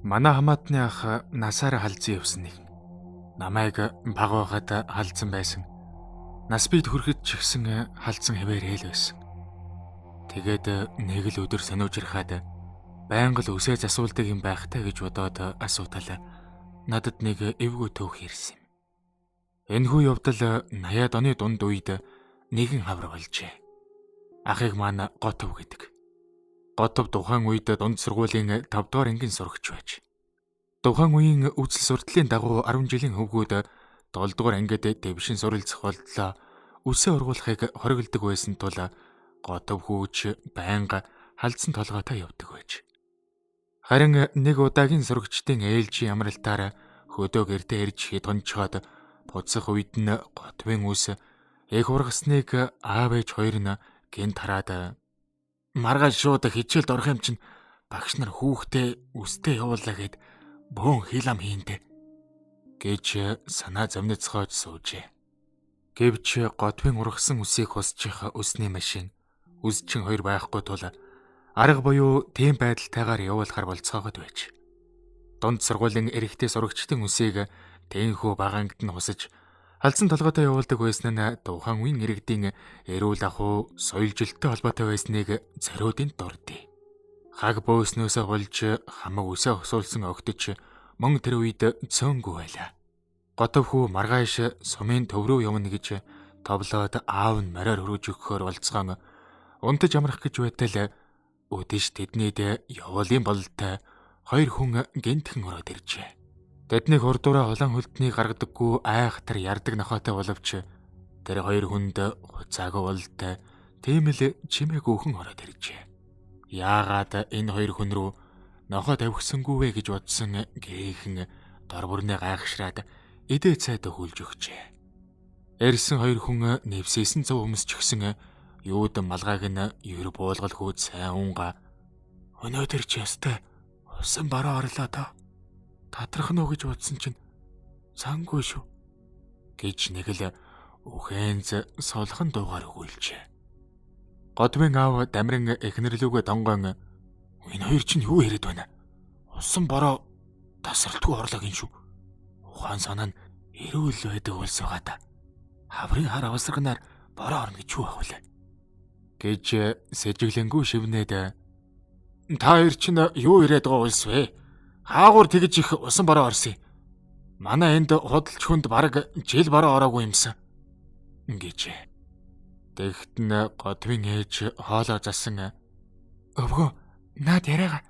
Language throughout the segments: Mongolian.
Манай хамаатны ах насаараа халзан явсан нэг. Намайг баг байгаад халзан байсан. Нас бид хүрэхэд ч ихсэн халзан хэвээрээ л байсан. Тэгээд нэг л өдөр сониужирхаад байнга л үсээ засуулдаг юм байхтай гэж бодоод асуудал надад нэг эвгүй төөх ирсэн юм. Энэхүү явдал 80-аад оны дунд үед нэгэн хавар болжээ. Ахыг маань Готов гэдэг. Готов тухайн үед дунд сургуулийн 5 дугаар ангийн сурагч байж. Тухайн үеийн үзэл сурдлын дагуу 10 жилийн хөвгүүд 7 дугаар ангид дэвшин суралцах боллоо. Үсээ ургуулахыг хориглдог байсан тул Готов хүүч байнга халдсан толгойтой явдаг байж. Харин нэг удаагийн сурагчдын ээлжийн амралтаар хөдөө гэртээ ирж хидгончоод буцах үед нь Готвын үс их ургасныг аав ээж хоёр нь гэнт хараад маргааш шууд хичээлд орох юм чинь багш нар хүүхдээ үстэй явууллаа гэд бөөн хил ам хийндэ гэж санаа зовницгоож суужээ. Гэвч Готвын ургасан үсийг хусчих өсний машин үсчин хоёр байхгүй тул арга буюу тийм байдалтайгаар явуулахар болцоогод байж. Дунд сургуулийн эрэгтэй сурагчдын үсийг тээнхүү багангад нь хусаж халдсан толгойтой явуулдаг байсан нь тухайн үеийн иргэдийн эрүүл ахуй соёл жилттэй холбоотой байсныг зориудын дурдъя. Хаг бөөснөөсөө болж хамаг үсээ хосуулсан огтч мөн тэр үед цөөнгүй байлаа. Готов хүү маргааш сумын төв рүү явна гэж товлоод аав нь мориор хөрөж өгөхөөр болцгоон унтаж амрах гэж байтал өдөж тэднийд явуулын бололтой хоёр хүн гэнтхэн ороод иржээ. Тэднийг хурдуураа улаан хөлтний гаргадаггүй айхтар ярддаг нохойтой боловч тэр хоёр хүнд хуцаагүй бололтой тийм л чимээг өөхөн ороод иржээ. Яагаад энэ хоёр хүн рүү нохой тавьхсангүй вэ гэж бодсон гээхэн дор бүрнээ гайхшраад эдээ цайд хүүлж өгчээ. Эрсэн хоёр хүн нэвсээсэн цав өмсч гисэн юудан малгайг нь ер буулгал хүүд сайн унга. Өнөөдөр ч ястай усан бараа орлоо доо. Татрах нь уу гэж бодсон чинь цангүй шүү гэж нэг л үхэнз солхон дуугаар өгүүлжээ. Готвын аав дамиран эхнэрлүүгээ донгон энэ хоёр чинь юу яриад байна? Усан бороо тасралтгүй орлоо гин шүү. Ухаан санаа нь эрүүл байдаг болсоогоо та. Хаврын хар авсарганаар бороо орно гэж юу байх вэ? Гэж сэжиглэнгүй шивнээд та хоёр чинь юу яриад байгаа улс вэ? Хаагур тэгж их усан бороо орсон. Манай энд худалч хүнд бараг жил бороо ороогүй юмсан гэж. Тэгт нь Готвын ээж хоолоо засан өвгөө наад яриага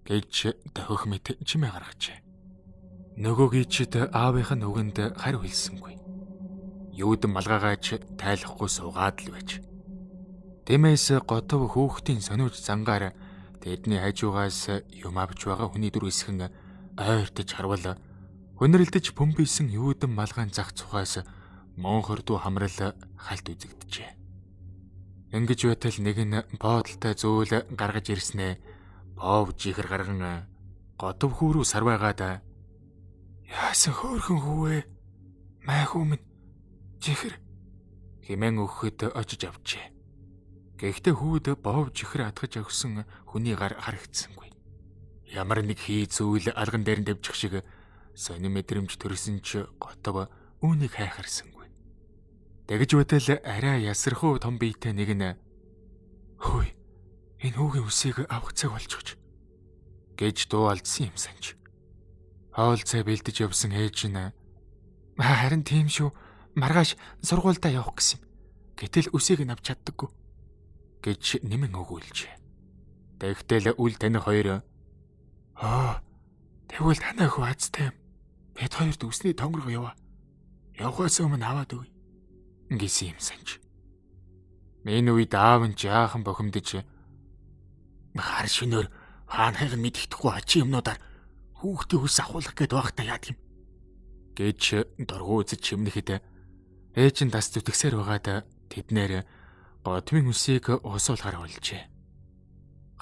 гэж тохих мэт чимээ гаргажээ. Нөгөөгийн чид аавынх нь үгэнд харь хэлсэнгүй. Юудан малгаагааж тайлахгүй суугаад л байж. Тиймээс Готов хүүхдийн сониуч зангаар тэдний хажуугаас юм авч байгаа хүний дүр хэсгэн ойртож харвал хөнрөлдөж бөмбөйсөн юудан малгаан зах цухаас монхордуу хамрал халт үзэгдэжээ. Ингэж байтал нэг нь боодолтой зөөл гаргаж ирснээ бов жихэр гарган Готов хүү рүү сарвайгаад яасан хөөрхөн хүүвэ майхүү минь жихэр хэмээн өгөхөд очиж авчээ. Гэхдээ хүүд бов жихэр атгаж өгсөн хүний гар харагдсангүй. Ямар нэг хий зүйл алган дээр нь дэвчих шиг сони мэдрэмж төрсөн ч Готов үүнийг хайхарсангүй. Тэгж байтал арай ясархуу том биетэй нэг нь хөөе энэ хүүгийн үсийг авах цаг болчихж гэж дуу алдсан юм санаж. Хоол цай бэлдэж явсан ээж нь харин тийм шүү маргааш сургуультай явах гэсэн юм. Гэтэл үсийг нь авч чаддаггүй гэж нэмэн өгүүлжээ. Тэгтэл үл тань хоёр тэгвэл танай хүү азтай юм. Бид хоёрт үсний тонгорго яваа. Явахаас өмнө аваад өгье гэсэн юм санаж. Энэ үед аав нь жаахан бохимдож хар шинээр хаанхыг нь мэддэхгүй ачи юмнуудаар хүүхдээ үс ахуулах гээд байхдаа яад юм гэж дургуй үзэж чимнэхэд ээж нь тас зүтгэсээр байгаад тэднэр Готвын үсийг усуулахар болжээ.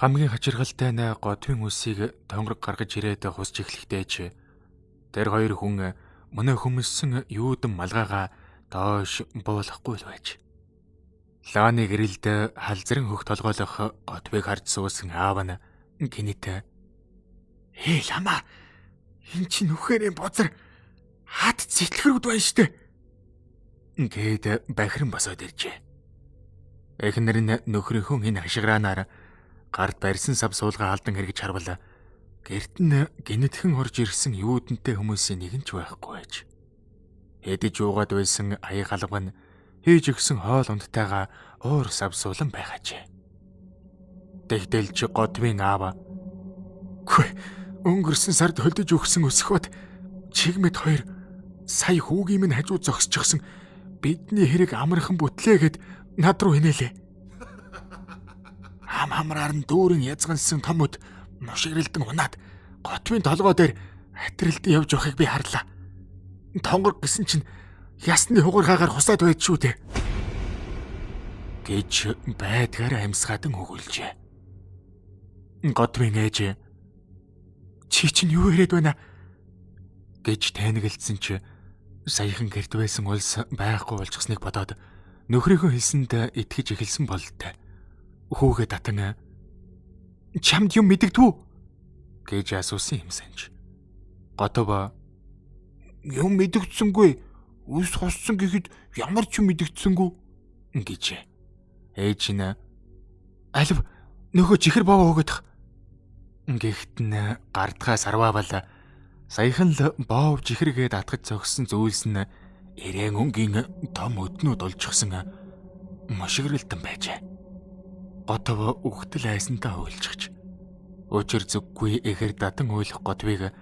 Хамгийн хачиргалтай нь Готвын үсийг тонгорог гаргаж ирээд хусч эхлэхдээ ч тэр хоёр хүн мөнөө хөмссөн юудан малгайгаа доош буулгахгүй л байж. Лааны гэрэлд халзран хөх толгойлох Готвыг харж суусан аав нь гинэт Ээ ламаа. Эн чинь нүхээрээ бозар хат зэтлгэрүүд байна штэ. Гээд бахирн босоод иржээ. Эхнэр нь нөхрийнхөө энэ хашгираанаар гард барьсан сав суулга алдан хэрэгж харвал гэрт нь гинэтхэн орж ирсэн юудэнтэй хүмүүсийн нэг нь ч байхгүй байж. Хэдэж уугаад байсан аяг алга нь хийж өгсөн хоол ундтайгаа уур савсуулан байгаажээ. Тэгтэлж Годвийн аав өнгөрсөн сард холдож өгсөн өсгөхөд чигмэд хоёр сая хүүгийн минь хажуу зогсчихсан бидний хэрэг амархан бүтлээ гэд над руу инээлээ. Хамраар нь дүүрэн язгансан том өд мушигрэлдэн унаад Годвийн толгой дээр хатрилдан явж байхыг би харлаа. Тонгор гэсэн чинь ясны хугархаагаар хусаад байд шүү дээ. Гэж байдгаараа амьсгаадан өгүүлжээ. Годвийн ээж чи чинь юу яриад байна гэж тайнагалцсан чи саяхан гэрд байсан улс байхгүй болчихсныг бодоод нөхрийнхөө хэлсэнд итгэж эхэлсэн бололтой. Хүүгээ татан чамд юм мэдэгдвүү гэж асуусан юм санж. Годов юм мэдэгдсэнгүй, үс хоссон гэхэд ямар ч юм мэдэгдсэнгүй гэжээ. Ээж нь алив нөхөө чихэр боо өгödөх. Гэхдээ нь гардгаас арваавал саяхан л боов чихэргээд атгаж зогссон зүйлс нь эрээн өнгийн том өднүүд олжчихсан мушигрэлтэн байжээ. Годов үхтэл айсантаа уйлжгч. Өчир зүггүй эхэр датан уйлах Годвийг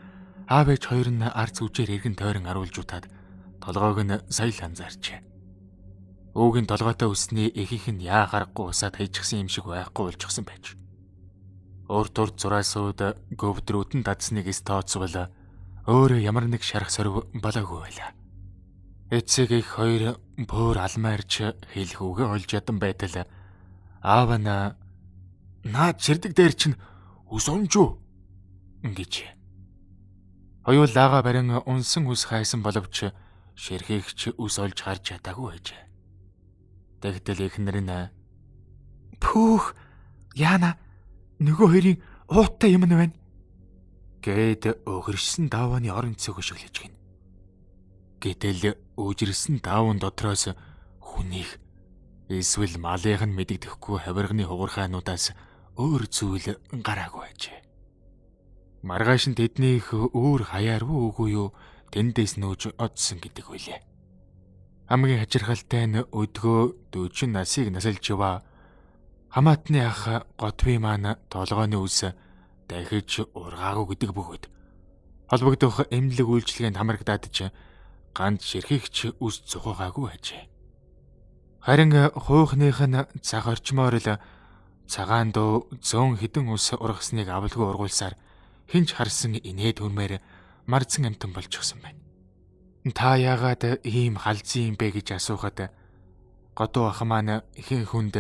аав ээж хоёр нь арц үжээр иргэн тойрон аруулж утаад толгойг нь соёл анзаарчээ. Өвгийн толгойтой өсний эхийнх нь яа гарахгүй усаад хайчихсан юм шиг байхгүй болчихсон байж. Урт зураасууд гөвдрүүдэн дадсныг тооцвол өөрөө ямар нэг шарах сорив болоогүй байлаа. Эцэг их хоёр бүр алмаарч хэлэх үгээ олж ядан байтал аав нь наад ширдэг дээр чинь ус унжуу гэж. Хоёул лага барин унсан ус хайсан боловч ширхэгч ус олж харж чадаагүй байжээ. Тэгтэл эхнэр нь пүүх яана нөгөө хоёрын ууттай юм байна гэд өгөршсөн давааны орон цөг өшөглөж гин. Гэтэл өжирсэн даван дотроос хүнийх эсвэл малынх нь мэдэгдэхгүй хавирганы хугархаануудаас өөр зүйл гараагүй байжээ. Маргааш нь тэднийх өөр хаяар үгүй юу тэндээс нөөж одсон гэдэг үлээ. Хамгийн хачирхалтай нь өдгөө 40 насыг насалж яваа хамаатны ах Годвийн маань толгойн үс дахиж ургаагүй гэдэг бөгөөд холбогдох эмнэлэг үйлчилгээнд хамрагдаад ганц ширхэгч үс цухагаагүй байжээ. Харин хуухных нь цаг орчмоор л цагаан дөө зөөн хідэн ус ургасныг авалгүй ургуулсаар хинч харсан инээд өрмээр марцсан амтан болчихсон байна. Та яагаад ийм халзын юм бэ гэж асуухад Годов ах маань ихэнх хүнд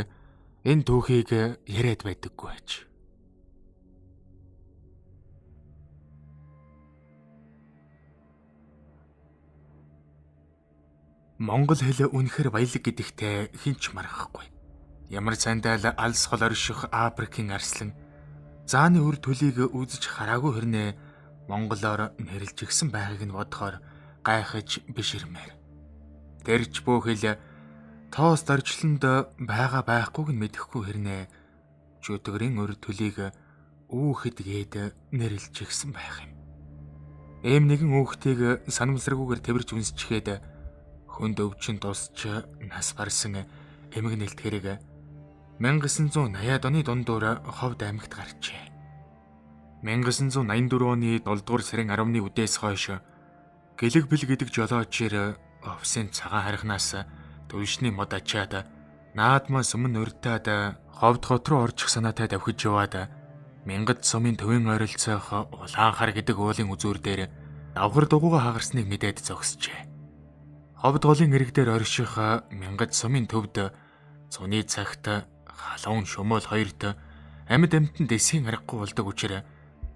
энэ түүхийг яриад байдаггүй аж. Монгол хэл үнэхээр баялаг гэдэгтээ хинч маргахгүй. Ямар сандал алс хол орших Африкийн арслан зааны үр төлийг үзэж хараагүй хэрнээ монголоор нэрлж гисэн байхыг нь бодохоор гайхаж биш ирмээр. Тэрч бүхэл тоос доржлонд байгаа байхгүйг нь мэдэхгүй хэрнээ чөтгөрийн үр төлийг үүхэд гээд нэрлж гисэн байх юм. Эм нэгэн үүхтийг санамсаргүйгээр тэрж үнсчихэд хүнд өвчин тусч нас барсан эмэг нэлтгэрийг 1980-ад оны дундуур Ховд аймагт гарчээ. 1984 оны 7 дугаар сарын 10-ны үдээс хойш гэлэг бэл гэдэг жолоочээр овсын цагаан харихнаас төвшний мод ачаад наадмаа сүмэн урьдаад Ховд хот руу орчих санаатай давхиж яваад мянгад сумын төвийн ойролцоох улаан хар гэдэг уулын үзүүр дээр давхар дугуйгаа хагарсныг мэдээд зогсжээ. Ховд голын ирэг дээр орших мянгад сумын төвд цуны цагт халуун шумуул хоёрт амьд амьтанд эсийн аргагүй болдог учраас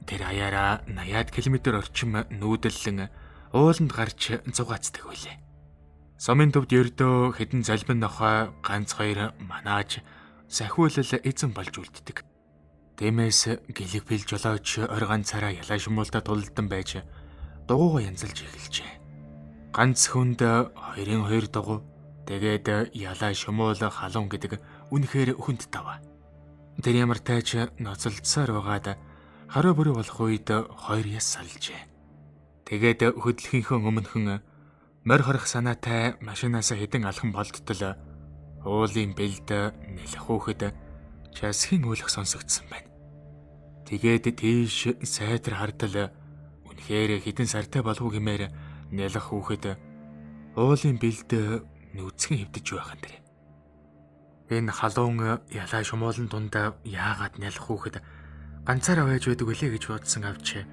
тэр аяараа 80 км орчим нүүдэллэн ууланд гарч зугаацдаг байлээ. Сумын төвд ердөө хэдэн залбин нохой ганц хоёр манааж сахиулал эзэн болж үлддэг. Тиймээс гэлэгбэл жолооч орой ганцаараа ялаа шумуултад тулалдан байж дугуйгаа янзалж эхэлжээ. Ганц хүнд хоёрын хоёр дугуй, тэгээд ялаа шумуул халуун гэдэг үнэхээр хүнд тав. Тэр ямар тач ноцолдсоор байгаад хараа бүрий болох үед хоёр яс салжээ. Тэгээд хөдлөхийнхөө өмнөхөн морь хорих санаатай машинаас хэдэн алхан болдтол уулын бэлд нэлэх хөөхд часхийн өөлөх сонсогдсон байна. Тэгээд тийш сайтар хардал үнэхээр хэдэн сартай болов гэмээр нэлэх хөөхд уулын бэлд нүцгэн хөвдөж байхан тэр. Энэ халуун ялаа шумуулан дунд яагаад нэлэх хөөхд ганцаараа байж байдаг үлээ гэж бодсон авч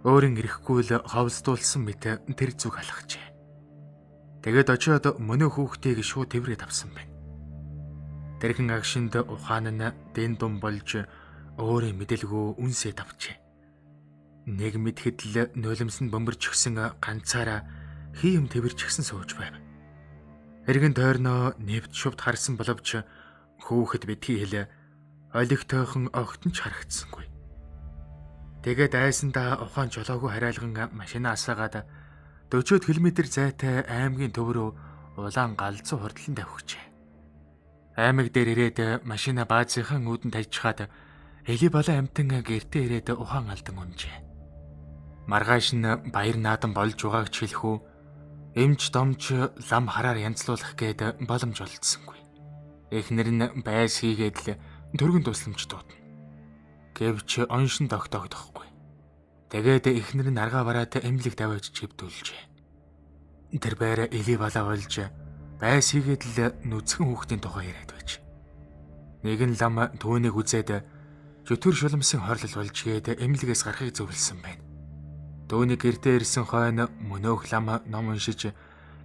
өөрийн ирэхгүй л ховсдуулсан мэт тэр зүг алхажээ. Тэгээд очиод мөнөө хүүхдийг шууд тэврээд авсан байна. Тэрхэн агшинд ухаан нь дэн дум болж өөрийн мэдэлгүй үнсээ давчээ. Нэг мэдхэд л нулимсэнд бөмбөрчихсэн ганцаараа хий юм тэвэрчихсэн сууж байв. Эргэн тойрноо нэвт шувд харсан боловч хүүхэд битгий хэл олигтойхон огтон ч харагдсангүй. Тэгээд айсандаа ухаан жолоогүй хараалган машинаа асаагаад 40 км зайтай аймгийн төв рүү улаан галзуу хурдлан давхижээ. Аймаг дээр ирээд машина баазынхан үүдэнд тажчихад эли балан амтан гэртээ ирээд ухаан алдан унжээ. Маргааш нь баяр наадан болж байгааг ч хэлэхүү эмч домч лам хараар янзлуулах гээд боломж олдсонгүй. Эхнэр нь байс хийгээд л төргөн тусламж дуудана. Гэвч оншин тогтоогдохгүй. Тэгээд эхнэр нь аргаа бараад эмнэлэг давааж чивдүүлжээ. Тэр байраа эли балаа болж байс хийгээд л нүцгэн хүүхдийн тухай яриад байж. Нэгэн лам түүнийг үзээд чөтгөр шуламсын хорлол болжгээд эмнэлгээс гарахыг зөвлөсөн байна. Түүний гэртээ ирсэн хойно мөнөөх лам ном уншиж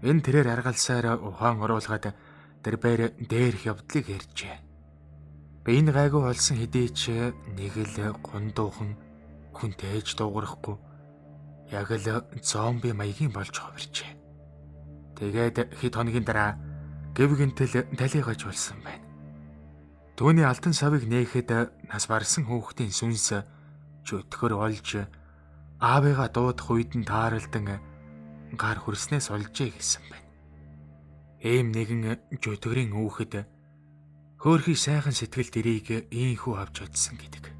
энэ тэрээр аргалсаар ухаан оруулгаад тэр байр дээрх явдлыг ярьжээ. Би энэ гайгүй болсон хэдий ч нэг л гундуухан хүнтэйж дуугарахгүй яг л зомби маягийн болж ховирчээ. Тэгээд хэд хоногийн дараа гэв гинтэл талигаж болсон байна. Түүний алтан савыг нээхэд нас барсан хүүхдийн сүнс чөтгөр олж аавыгаа дуудах үед нь тааралдан гар хүрснээс олжээ гэсэн байна. Ийм нэгэн чөтгөрийн хүүхэд хөөрхий сайхан сэтгэл дэрийг ийхүү авч удсан гэдэг.